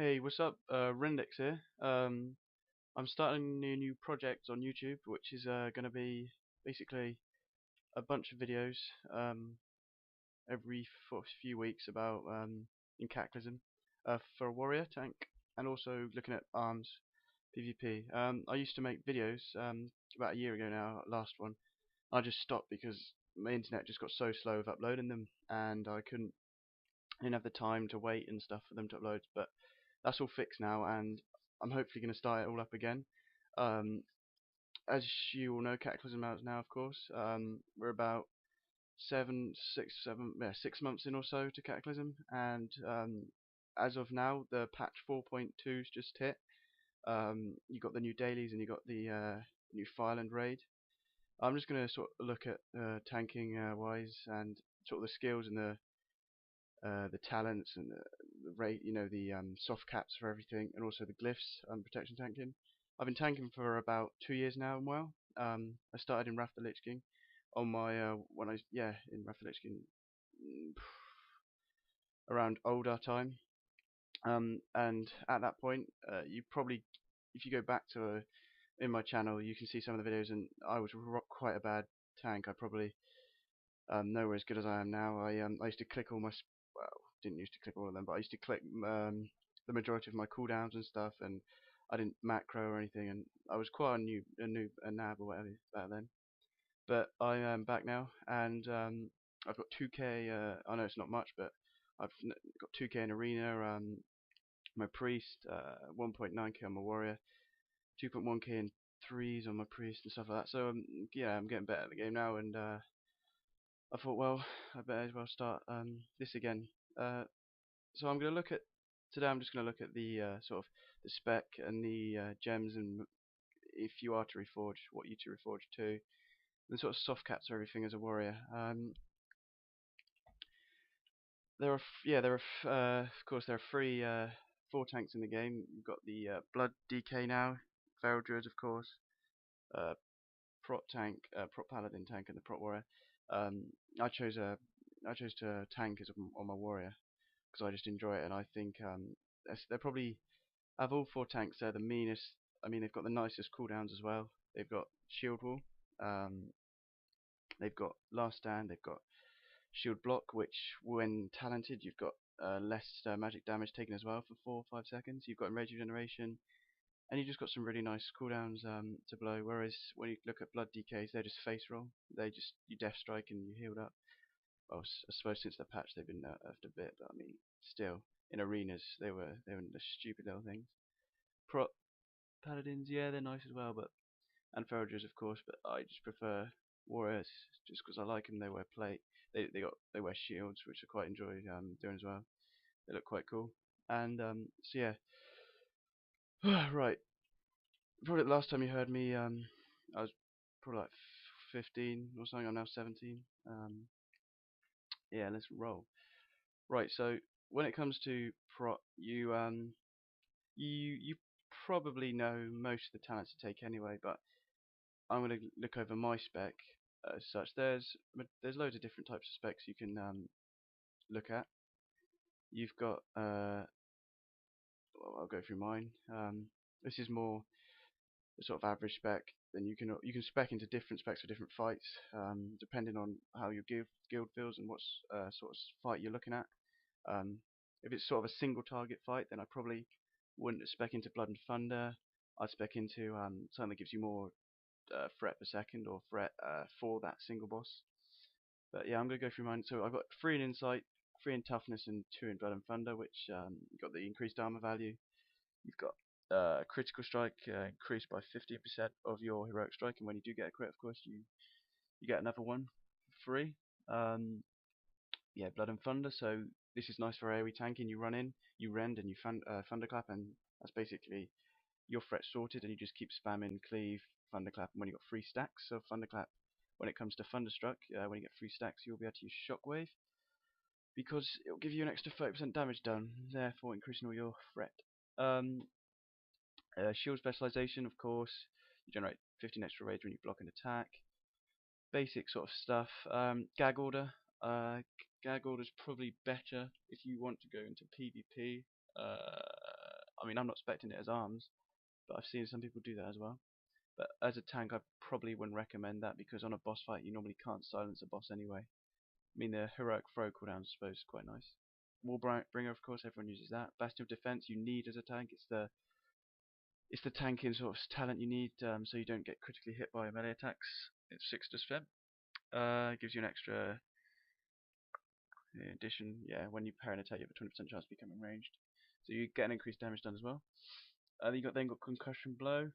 Hey, what's up? Rendix here. I'm starting a new project on YouTube, which is going to be basically a bunch of videos um, every few weeks about in Cataclysm for a warrior tank, and also looking at arms PvP. I used to make videos about a year ago now, last one. I just stopped because my internet just got so slow with uploading them, and I didn't have the time to wait and stuff for them to upload. But that's all fixed now, and I'm hopefully going to start it all up again. Um, as you all know, Cataclysm out now, of course. We're about 6 months in or so to Cataclysm, and as of now, the patch 4.2's just hit. You got the new dailies, and you got the new fireland raid. I'm just going to sort of look at tanking wise and sort of the skills and the talents and the rate, the soft caps for everything, and also the glyphs and protection tanking. I've been tanking for about 2 years now. Well, I started in Wrath the Lich King on my when I yeah in Wrath the Lich King around older time. And at that point, you probably, if you go back to in my channel, you can see some of the videos, and I was quite a bad tank. I probably nowhere as good as I am now. I used to click all my well, didn't used to click all of them, but I used to click the majority of my cooldowns and stuff, and I didn't macro or anything, and I was quite a nab or whatever back then. But I am back now, and I've got 2k. I know it's not much, but got 2k in arena. My priest, 1.9k on my warrior, 2.1k in threes on my priest and stuff like that. So yeah, I'm getting better at the game now, and I thought, well, I better as well start this again. Uh, so I'm going to look at today. I'm just going to look at the sort of the spec and the gems, and if you are to reforge, what you to reforge to, and sort of soft caps or everything as a warrior. Of course there are four tanks in the game. You've got the blood DK now, feral druids of course, uh, prot tank, prot paladin tank, and the prot warrior. Um, I chose to tank as on my warrior because I just enjoy it, and I think they're probably, out of all four tanks, they're the meanest. I mean, they've got the nicest cooldowns as well. They've got shield wall, um, they've got last stand, they've got shield block, which when talented you've got less magic damage taken as well for 4 or 5 seconds. You've got rage regeneration, and you just got some really nice cooldowns to blow. Whereas when you look at blood DKs, they're just face roll. You death strike and you healed up. Well, I suppose since the patch they've been nerfed a bit, but I mean, still in arenas they were the stupid little things. Prot paladins, yeah, they're nice as well, but and ferogers of course, but I just prefer warriors just because I like them. They wear plate. They wear shields, which I quite enjoy doing as well. They look quite cool. And so yeah, right. Probably the last time you heard me, I was probably like 15 or something. I'm now 17. Yeah, let's roll. Right, so when it comes to prot, you probably know most of the talents to take anyway, but I'm going to look over my spec as such. There's loads of different types of specs you can look at. You've got well, I'll go through mine. This is more the sort of average spec. Then you can spec into different specs for different fights, depending on how your guild feels and what sort of fight you're looking at. If it's sort of a single target fight, then I probably wouldn't spec into Blood and Thunder. I'd spec into something that gives you more threat per second or threat for that single boss. But yeah, I'm going to go through mine. So I've got 3 in Insight, 3 in Toughness, and 2 in Blood and Thunder, which you've got the increased armor value. You've got critical strike increased by 50% of your heroic strike, and when you do get a crit, of course, you get another one for free. Yeah, Blood and Thunder. So this is nice for AoE tanking. You run in, you rend, and you thunderclap, and that's basically your threat sorted, and you just keep spamming cleave, thunderclap, and when you got 3 stacks of thunderclap, when it comes to thunderstruck, when you get 3 stacks, you'll be able to use shockwave because it will give you an extra 30% damage done, therefore increasing all your threat. Shield specialization, of course, you generate 15 extra rage when you block an attack. Basic sort of stuff. Gag order. Gag order is probably better if you want to go into PvP. I mean, I'm not expecting it as arms, but I've seen some people do that as well. But as a tank, I probably wouldn't recommend that because on a boss fight, you normally can't silence a boss anyway. I mean, the heroic throw cooldown, I suppose, is quite nice. Warbringer, of course, everyone uses that. Bastion of Defense, you need as a tank. It's the tanking sort of talent you need, so you don't get critically hit by melee attacks. It's 6 to spam. Gives you an extra addition. Yeah, when you parry an attack, you have a 20% chance of becoming ranged. So you get an increased damage done as well. Then got concussion blow,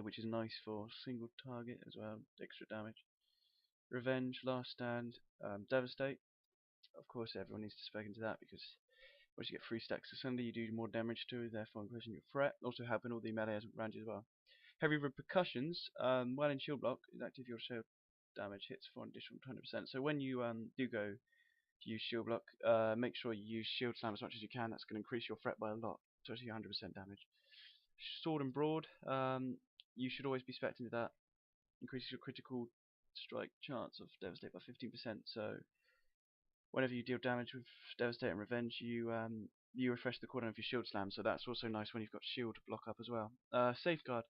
which is nice for single target as well, extra damage. Revenge, last stand, devastate. Of course, everyone needs to spec into that because once you get 3 stacks of Sunday, you do more damage too, therefore increasing your threat. Also helping all the melee ranges as well. Heavy repercussions, while in shield block, is active your shield damage hits for an additional 20%. So when you do go to use shield block, make sure you use shield slam as much as you can. That's going to increase your threat by a lot, so actually 100% damage. Sword and broad, you should always be spec'd into that. Increases your critical strike chance of devastate by 15%. So whenever you deal damage with devastate and revenge, you refresh the cooldown of your shield slam. So that's also nice when you've got shield block up as well. Safeguard.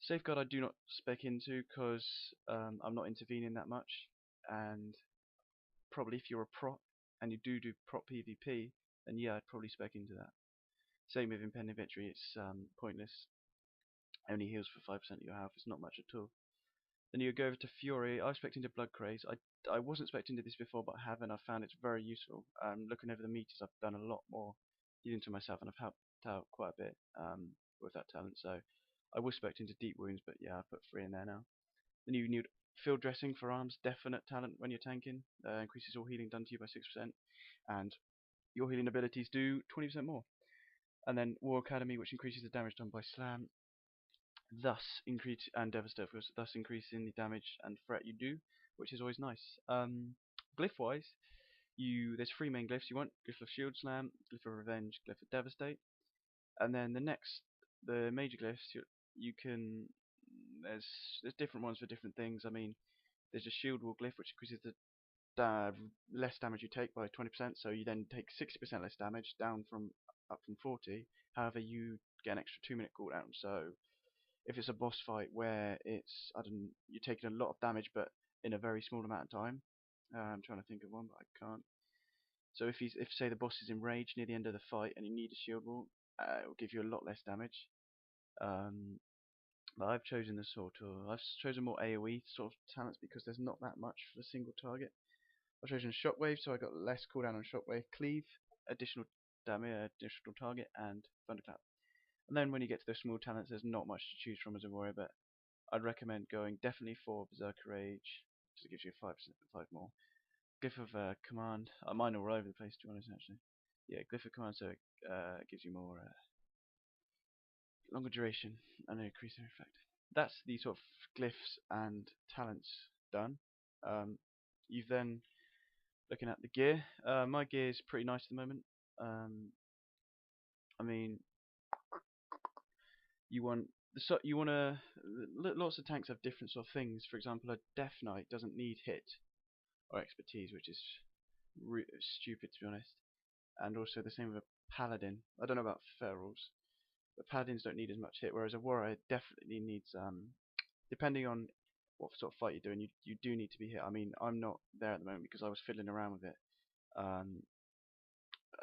Safeguard I do not spec into because I'm not intervening that much, and probably if you're a prop and you do prop PvP, then yeah, I'd probably spec into that. Same with Impending Victory, it's pointless. Only heals for 5% of your health, it's not much at all. Then you go over to Fury. I spec into Blood Craze. I wasn't spec into this before, but I have, and I found it's very useful. Looking over the meters, I've done a lot more healing to myself, and I've helped out quite a bit with that talent. So I was spec into Deep Wounds, but yeah, I put 3 in there now. Then you need Field Dressing for arms, definite talent when you're tanking. Increases all healing done to you by 6%, and your healing abilities do 20% more. And then War Academy, which increases the damage done by slam, thus thus increasing the damage and threat you do, which is always nice. Glyph wise, there's 3 main glyphs you want: Glyph of Shield Slam, Glyph of Revenge, Glyph of Devastate. And then the major glyphs you can there's different ones for different things. I mean, there's a Shield Wall glyph which increases the less damage you take by 20%, so you then take 60% less damage up from 40. However, you get an extra 2-minute cooldown. So if it's a boss fight where you're taking a lot of damage but in a very small amount of time, I'm trying to think of one but I can't. So if say the boss is enraged near the end of the fight and you need a shield wall, it will give you a lot less damage. But I've chosen I've chosen more AoE sort of talents because there's not that much for a single target. I've chosen Shockwave, so I got less cooldown on Shockwave, Cleave, additional damage, additional target, and Thunderclap. And then when you get to the small talents, there's not much to choose from as a warrior, but I'd recommend going definitely for Berserker Rage, because it gives you 5% 5 more. Glyph of Command, mine are all over the place to be honest actually. Yeah, Glyph of Command, so it gives you more longer duration and an increasing effect. That's the sort of glyphs and talents done. You've then looking at the gear. My gear is pretty nice at the moment. I mean, you want lots of tanks have different sort of things. For example, a Death Knight doesn't need hit or expertise, which is stupid to be honest. And also the same with a Paladin. I don't know about Ferals, but Paladins don't need as much hit, whereas a Warrior definitely needs, depending on what sort of fight you're doing, you do need to be hit. I mean, I'm not there at the moment because I was fiddling around with it.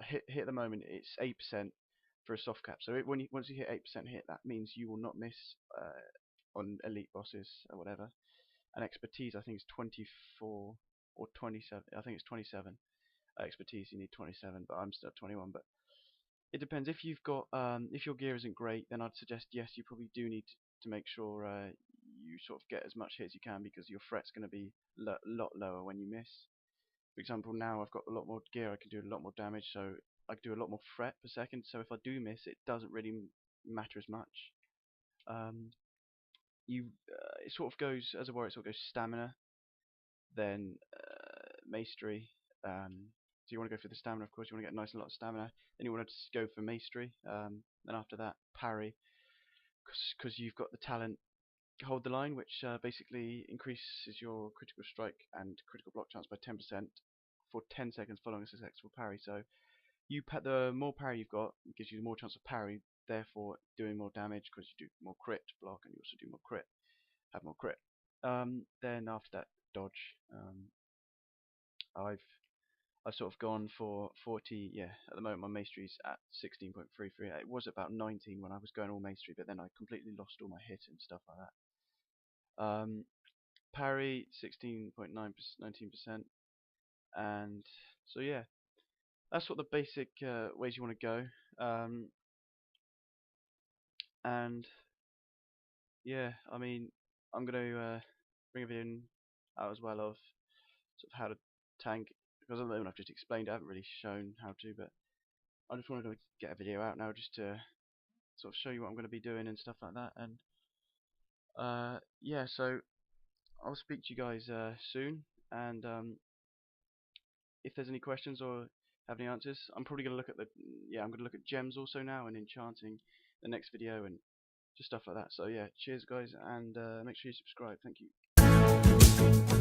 Hit at the moment it's 8% for a soft cap. So once you hit 8% hit, that means you will not miss on elite bosses or whatever. And expertise, I think it's 24 or 27. I think it's 27. Expertise, you need 27, but I'm still at 21. But it depends. If you've got if your gear isn't great, then I'd suggest yes, you probably do need to make sure you sort of get as much hit as you can, because your threat's going to be a lot lower when you miss. For example, now I've got a lot more gear, I can do a lot more damage, so I can do a lot more threat per second. So if I do miss, it doesn't really matter as much. It sort of goes, as a warrior, it sort of goes stamina, then mastery. So you want to go for the stamina, of course. You want to get a nice lot of stamina. Then you want to go for mastery. Then after that, parry, because you've got the talent Hold the Line, which basically increases your critical strike and critical block chance by 10% for 10 seconds following a successful parry. So the more parry you've got, it gives you more chance of parry, therefore doing more damage because you do more crit block and you also do more crit, have more crit. Then after that, dodge. I've sort of gone for 40. Yeah, at the moment my maestry's at 16.33. It was about 19 when I was going all maestry, but then I completely lost all my hit and stuff like that. Parry 16.9%, 19%, and so yeah, that's what the basic ways you want to go. And yeah, I mean, I'm gonna bring a video out as well of sort of how to tank, because at the moment I've just explained, I haven't really shown how to, but I just wanted to get a video out now just to sort of show you what I'm going to be doing and stuff like that. And yeah, so I'll speak to you guys soon, and if there's any questions or have any answers, I'm probably going to look at I'm going to look at gems also now and enchanting the next video and just stuff like that. So yeah, cheers guys, and make sure you subscribe. Thank you.